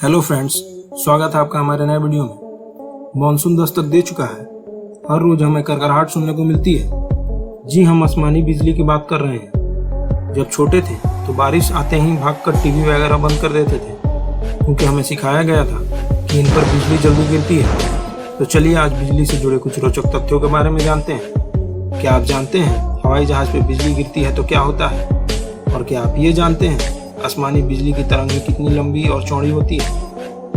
Hello friends, स्वागत है आपका हमारे नए वीडियो में। मॉनसून दस्तक दे चुका है। हर रोज हमें करकराहट सुनने को मिलती है। जी, हम आसमानी बिजली की बात कर रहे हैं। जब छोटे थे तो बारिश आते ही भागकर टीवी वगैरह बंद कर देते थे, क्योंकि हमें सिखाया गया था कि इन पर बिजली जल्दी गिरती है। तो चलिए आज बिजली से जुड़े कुछ रोचक तथ्यों के बारे में जानते हैं। क्या आप जानते हैं हवाई जहाज पर बिजली गिरती है तो क्या होता है? और क्या आप ये जानते हैं आसमानी बिजली की तरंगें कितनी लंबी और चौड़ी होती है?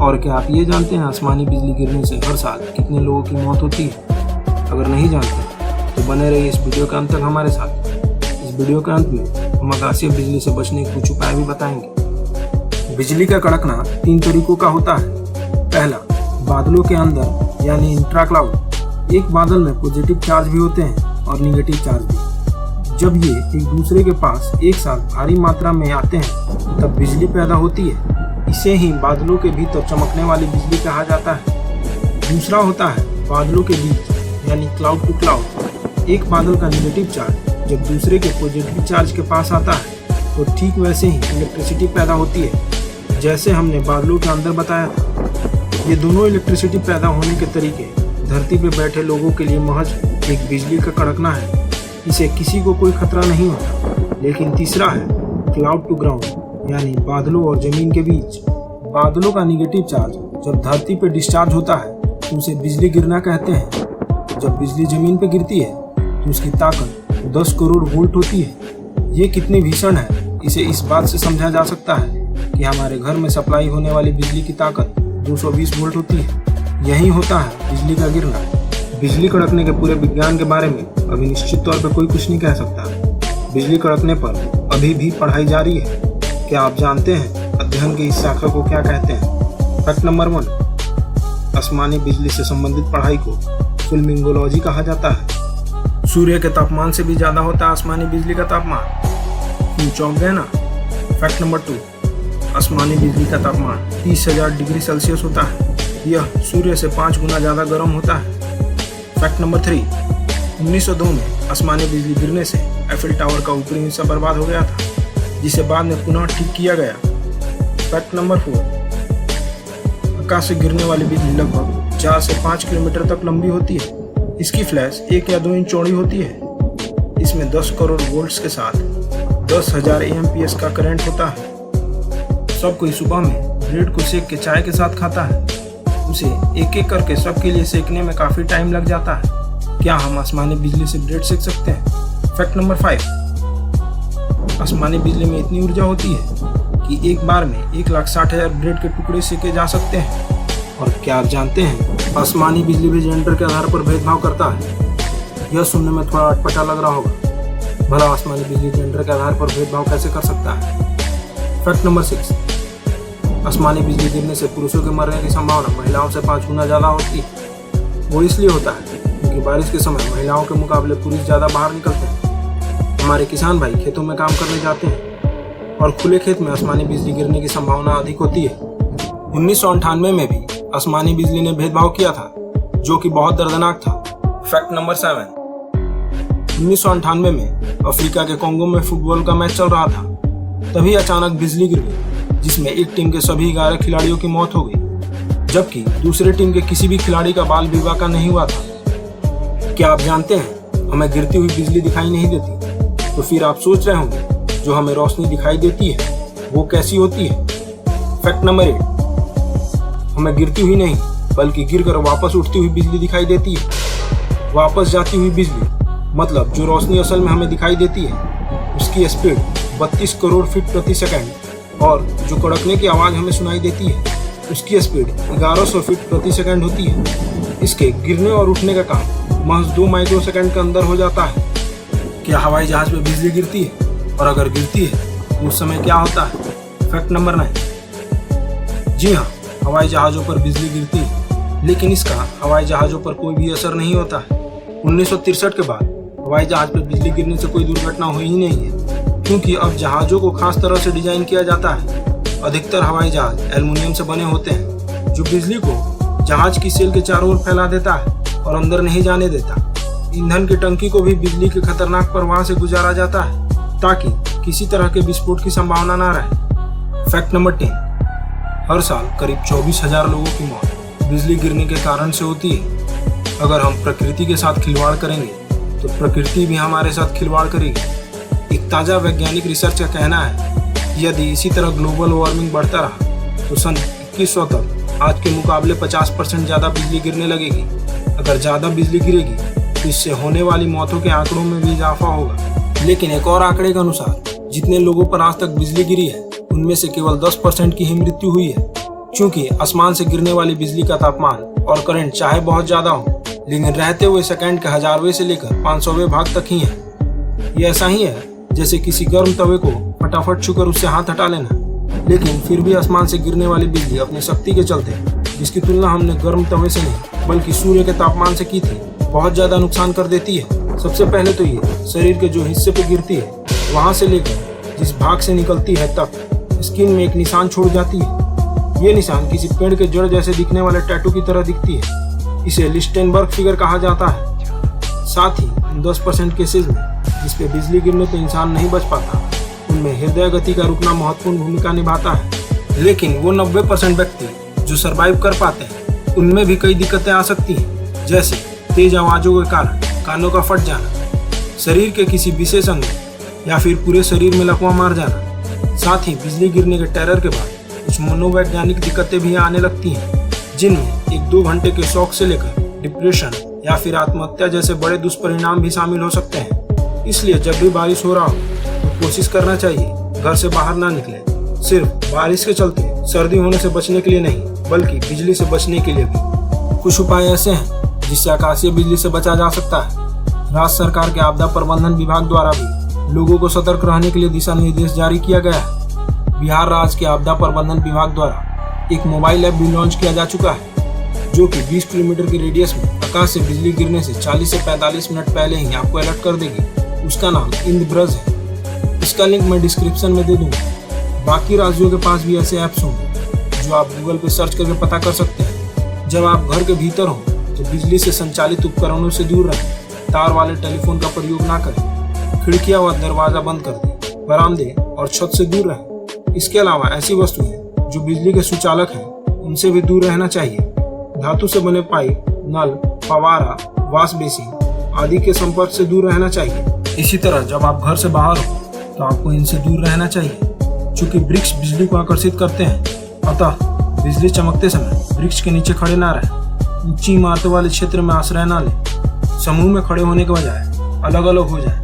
और क्या आप ये जानते हैं आसमानी बिजली गिरने से हर साल कितने लोगों की मौत होती है? अगर नहीं जानते तो बने रहिए इस वीडियो के अंत तक हमारे साथ। इस वीडियो के अंत में हम आकाशीय बिजली से बचने के कुछ उपाय भी बताएंगे। बिजली का कड़कना 3 तरीकों का होता है। पहला, बादलों के अंदर यानी इंट्रा क्लाउड। एक बादल में पॉजिटिव चार्ज भी होते हैं और निगेटिव चार्ज भी। जब ये एक दूसरे के पास एक साथ भारी मात्रा में आते हैं तब बिजली पैदा होती है। इसे ही बादलों के भीतर चमकने वाली बिजली कहा जाता है। दूसरा होता है बादलों के बीच यानी क्लाउड टू क्लाउड। एक बादल का निगेटिव चार्ज जब दूसरे के पॉजिटिव चार्ज के पास आता है तो ठीक वैसे ही इलेक्ट्रिसिटी पैदा होती है, जैसे हमने बादलों के अंदर बताया था। ये दोनों इलेक्ट्रिसिटी पैदा होने के तरीके धरती पर बैठे लोगों के लिए महज एक बिजली का कड़कना है। इसे किसी को कोई खतरा नहीं होता। लेकिन तीसरा है क्लाउड टू ग्राउंड यानी बादलों और जमीन के बीच। बादलों का निगेटिव चार्ज जब धरती पर डिस्चार्ज होता है तो उसे बिजली गिरना कहते हैं। जब बिजली जमीन पर गिरती है तो उसकी ताकत 10 करोड़ वोल्ट होती है। ये कितनी भीषण है इसे इस बात से समझा जा सकता है कि हमारे घर में सप्लाई होने वाली बिजली की ताकत 220 वोल्ट होती है। यही होता है बिजली का गिरना। बिजली कड़कने के पूरे विज्ञान के बारे में अभी निश्चित तौर पर कोई कुछ नहीं कह सकता। बिजली कड़कने पर अभी भी पढ़ाई जारी है। क्या आप जानते हैं अध्ययन की इस शाखा को क्या कहते हैं? फैक्ट नंबर 1, आसमानी बिजली से संबंधित पढ़ाई को फ्लेमिंगोलॉजी कहा जाता है। सूर्य के तापमान से भी ज्यादा होता है आसमानी बिजली का तापमान। चौंक गए ना? फैक्ट नंबर 2, आसमानी बिजली का तापमान 30,000 डिग्री सेल्सियस होता है। यह सूर्य से 5 गुना ज्यादा गर्म होता है। फैक्ट नंबर 3, 1902 में आसमानी बिजली गिरने से एफिल टावर का ऊपरी हिस्सा बर्बाद हो गया था, जिसे बाद में पुनः ठीक किया गया। फैक्ट नंबर 4, आकाश से गिरने वाली बिजली लगभग 4 से 5 किलोमीटर तक लंबी होती है। इसकी फ्लैश 1 या 2 इंच चौड़ी होती है। इसमें 10 करोड़ वोल्ट्स के साथ 10,000 एएमपीएस का करंट होता है। सब कोई सुबह में ब्रेड को सेक के चाय के साथ खाता है। उसे एक एक करके सबके लिए सेकने में काफी टाइम लग जाता है। क्या हम आसमानी बिजली से ब्रेड सेक सकते हैं? फैक्ट नंबर 5, आसमानी बिजली में इतनी ऊर्जा होती है कि एक बार में 1,60,000 ब्रेड के टुकड़े सेके जा सकते हैं। और क्या आप जानते हैं आसमानी बिजली भी जेंडर के आधार पर भेदभाव करता है? यह सुनने में थोड़ा अटपटा लग रहा होगा। भला आसमानी बिजली जेंडर के आधार पर भेदभाव कैसे कर सकता है? फैक्ट नंबर 6, आसमानी बिजली गिरने से पुरुषों के मरने की संभावना महिलाओं से 5 गुना ज्यादा होती है। वो इसलिए होता है क्योंकि बारिश के समय महिलाओं के मुकाबले पुरुष ज्यादा बाहर निकलते हैं। हमारे किसान भाई खेतों में काम करने जाते हैं और खुले खेत में आसमानी बिजली गिरने की संभावना अधिक होती है। 1998 में भी आसमानी बिजली ने भेदभाव किया था, जो कि बहुत दर्दनाक था। फैक्ट नंबर 7, 1998 में अफ्रीका के कोंगो में फुटबॉल का मैच चल रहा था। तभी अचानक बिजली गिर गई, जिसमें एक टीम के सभी 11 खिलाड़ियों की मौत हो गई, जबकि दूसरे टीम के किसी भी खिलाड़ी का बाल विवाह का नहीं हुआ था। क्या आप जानते हैं हमें गिरती हुई बिजली दिखाई नहीं देती? तो फिर आप सोच रहे होंगे जो हमें रोशनी दिखाई देती है वो कैसी होती है? फैक्ट नंबर 8, हमें गिरती हुई नहीं बल्कि गिरकर वापस उठती हुई बिजली दिखाई देती है। वापस जाती हुई बिजली मतलब जो रोशनी असल में हमें दिखाई देती है उसकी स्पीड 32 करोड़ फीट प्रति सेकंड और जो कड़कने की आवाज हमें सुनाई देती है उसकी स्पीड 1100 फीट प्रति सेकंड होती है। इसके गिरने और उठने का काम महज 2 माइक्रोसेकंड के अंदर हो जाता है। क्या हवाई जहाज में बिजली गिरती है? और अगर गिरती है तो उस समय क्या होता है? फैक्ट नंबर 9, जी हाँ, हवाई जहाजों पर बिजली गिरती है, लेकिन इसका हवाई जहाजों पर कोई भी असर नहीं होता है। 1963 के बाद हवाई जहाज पर बिजली गिरने से कोई दुर्घटना हुई ही नहीं है, क्योंकि अब जहाजों को खास तरह से डिजाइन किया जाता है। अधिकतर हवाई जहाज एल्युमिनियम से बने होते हैं, जो बिजली को जहाज की सेल के चारों ओर फैला देता है और अंदर नहीं जाने देता। ईंधन की टंकी को भी बिजली के खतरनाक प्रवाह से गुजारा जाता है ताकि किसी तरह के विस्फोट की संभावना न रहे। फैक्ट नंबर 10, हर साल करीब 24,000 लोगों की मौत बिजली गिरने के कारण से होती है। अगर हम प्रकृति के साथ खिलवाड़ करेंगे तो प्रकृति भी हमारे साथ खिलवाड़ करेगी। एक ताज़ा वैज्ञानिक रिसर्च का कहना है कि यदि इसी तरह ग्लोबल वार्मिंग बढ़ता रहा तो सन 2100 तक आज के मुकाबले 50% ज़्यादा बिजली गिरने लगेगी। अगर ज़्यादा बिजली गिरेगी तो इससे होने वाली मौतों के आंकड़ों में भी इजाफा होगा। लेकिन एक और आंकड़े के अनुसार जितने लोगों पर आज तक बिजली गिरी है उनमें से केवल 10% की ही मृत्यु हुई है। क्योंकि आसमान से गिरने वाली बिजली का तापमान और करंट चाहे बहुत ज्यादा हो, लेकिन रहते हुए सेकंड के 1000वें से लेकर 500वें भाग तक ही है। ये ऐसा ही है जैसे किसी गर्म तवे को फटाफट छूकर उससे हाथ हटा लेना। लेकिन फिर भी आसमान से गिरने वाली बिजली अपनी शक्ति के चलते, जिसकी तुलना हमने गर्म तवे से नहीं बल्कि सूर्य के तापमान से की थी, बहुत ज्यादा नुकसान कर देती है। सबसे पहले तो ये शरीर के जो हिस्से पे गिरती है वहां से लेकर जिस भाग से निकलती है तक स्किन में एक निशान छोड़ जाती है। ये निशान किसी पेड़ के जड़ जैसे दिखने वाले टैटू की तरह दिखती है। इसे लिस्टेनबर्ग फिगर कहा जाता है। साथ ही 10% केसेस में जिस पे बिजली गिरने पे इंसान नहीं बच पाता उनमें हृदय गति का रुकना महत्वपूर्ण भूमिका निभाता है। लेकिन वो 90% व्यक्ति जो सरवाइव कर पाते हैं उनमें भी कई दिक्कतें आ सकती हैं, जैसे तेज आवाजों के कारण कानों का फट जाना, शरीर के किसी विशेष अंग या फिर पूरे शरीर में लकवा मार जाना। साथ ही बिजली गिरने के टेरर के बाद कुछ मनोवैज्ञानिक दिक्कतें भी आने लगती हैं, जिनमें 1-2 घंटे के शौक से लेकर डिप्रेशन या फिर आत्महत्या जैसे बड़े दुष्परिणाम भी शामिल हो सकते हैं। इसलिए जब भी बारिश हो रहा हो तो कोशिश करना चाहिए घर से बाहर ना निकले। सिर्फ बारिश के चलते सर्दी होने से बचने के लिए नहीं बल्कि बिजली से बचने के लिए भी कुछ उपाय ऐसे हैं जिससे आकाशीय बिजली से बचा जा सकता है। राज्य सरकार के आपदा प्रबंधन विभाग द्वारा भी लोगों को सतर्क रहने के लिए दिशा निर्देश जारी किया गया है। बिहार राज्य के आपदा प्रबंधन विभाग द्वारा एक मोबाइल ऐप भी लॉन्च किया जा चुका है जो कि 20 किलोमीटर के रेडियस में आकाश से बिजली गिरने से 40 से 45 मिनट पहले ही आपको अलर्ट कर देगी। उसका नाम इंद्रब्रज है। इसका लिंक मैं डिस्क्रिप्शन में दे दूंगा। बाकी राज्यों के पास भी ऐसे ऐप्स होंगे जो आप गूगल पे सर्च करके पता कर सकते हैं। जब आप घर के भीतर हो तो बिजली से संचालित उपकरणों से दूर रहें, तार वाले टेलीफोन का प्रयोग ना करें, खिड़कियां व दरवाजा बंद कर दें, बरामदे और छत से दूर रहें। इसके अलावा ऐसी वस्तुएं जो बिजली के सुचालक हैं उनसे भी दूर रहना चाहिए। धातु से बने पाइप, नल, फवारा, वॉश बेसिन आदि के संपर्क से दूर रहना चाहिए। इसी तरह जब आप घर से बाहर हो तो आपको इनसे दूर रहना चाहिए। चूंकि वृक्ष बिजली को आकर्षित करते हैं, अतः बिजली चमकते समय वृक्ष के नीचे खड़े ना रहें। ऊंची इमारतों वाले क्षेत्र में आश्रय ना लें। समूह में खड़े होने के बजाय अलग अलग हो जाए।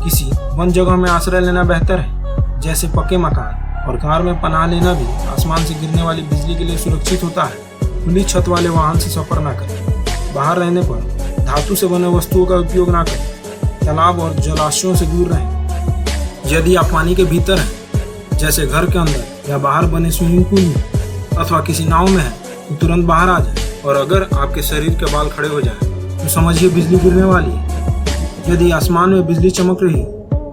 किसी वन जगह में आश्रय लेना बेहतर है, जैसे पक्के मकान, और कार में पनाह लेना भी आसमान से गिरने वाली बिजली के लिए सुरक्षित होता है। खुली छत वाले वाहन से सफर ना करें। बाहर रहने पर धातु से बने वस्तुओं का उपयोग ना करें। तालाब और जलाशयों से दूर रहें। यदि आप पानी के भीतर हैं, जैसे घर के अंदर या बाहर बने स्विमिंग पूल में अथवा किसी नाव में हैं, तो तुरंत बाहर आ जाए। और अगर आपके शरीर के बाल खड़े हो जाएं, तो समझिए बिजली गिरने वाली है। यदि आसमान में बिजली चमक रही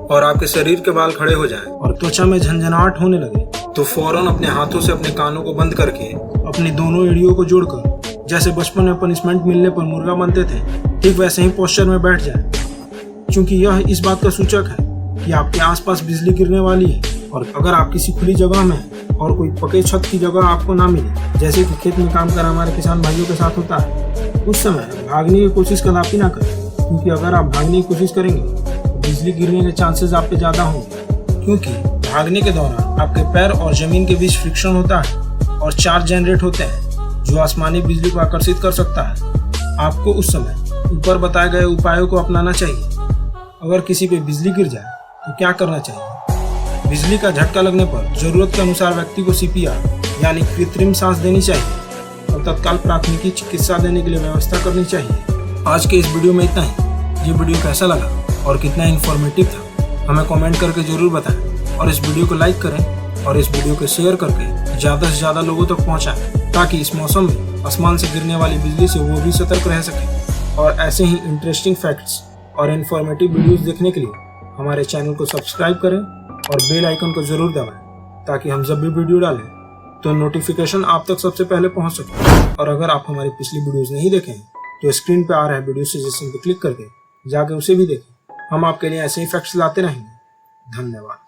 और आपके शरीर के बाल खड़े हो जाएं और त्वचा में झंझनाहट होने लगे तो फौरन अपने हाथों से अपने कानों को बंद करके अपनी दोनों एड़ियों को जोड़कर, जैसे बचपन में पनिशमेंट मिलने पर मुर्गा बनते थे, ठीक वैसे ही पोस्चर में बैठ जाए। क्योंकि यह इस बात का सूचक है कि आपके आसपास बिजली गिरने वाली है। और अगर आप किसी खुली जगह में हैं और कोई पके छत की जगह आपको ना मिले, जैसे कि खेत में काम कर हमारे किसान भाइयों के साथ होता है, उस समय भागने की कोशिश कदापि ना करें। क्योंकि अगर आप भागने की कोशिश करेंगे तो बिजली गिरने के चांसेस आप पे ज्यादा होंगे। क्योंकि भागने के दौरान आपके पैर और जमीन के बीच फ्रिक्शन होता है और चार्ज जनरेट होते हैं जो आसमानी बिजली को आकर्षित कर सकता है। आपको उस समय ऊपर बताए गए उपायों को अपनाना चाहिए। अगर किसी पे बिजली गिर जाए तो क्या करना चाहिए? बिजली का झटका लगने पर जरूरत के अनुसार व्यक्ति को CPR यानी कृत्रिम सांस देनी चाहिए और तत्काल प्राथमिकी चिकित्सा देने के लिए व्यवस्था करनी चाहिए। आज के इस वीडियो में इतना ही। ये वीडियो कैसा लगा और कितना इन्फॉर्मेटिव था हमें कमेंट करके जरूर बताएं और इस वीडियो को लाइक करें और इस वीडियो को शेयर करके ज़्यादा से ज़्यादा लोगों तक पहुँचाएं, ताकि इस मौसम में आसमान से गिरने वाली बिजली से वो भी सतर्क रह सकें। और ऐसे ही इंटरेस्टिंग फैक्ट्स और इन्फॉर्मेटिव वीडियोस देखने के लिए हमारे चैनल को सब्सक्राइब करें और बेल आइकन को जरूर दबाएं, ताकि हम जब भी वीडियो डालें तो नोटिफिकेशन आप तक सबसे पहले पहुंच सके। और अगर आप हमारी पिछली वीडियोस नहीं देखें तो स्क्रीन पे आ रहा है वीडियो सजेशन पे क्लिक करके जाके उसे भी देखें। हम आपके लिए ऐसे ही फैक्ट्स लाते रहेंगे। धन्यवाद।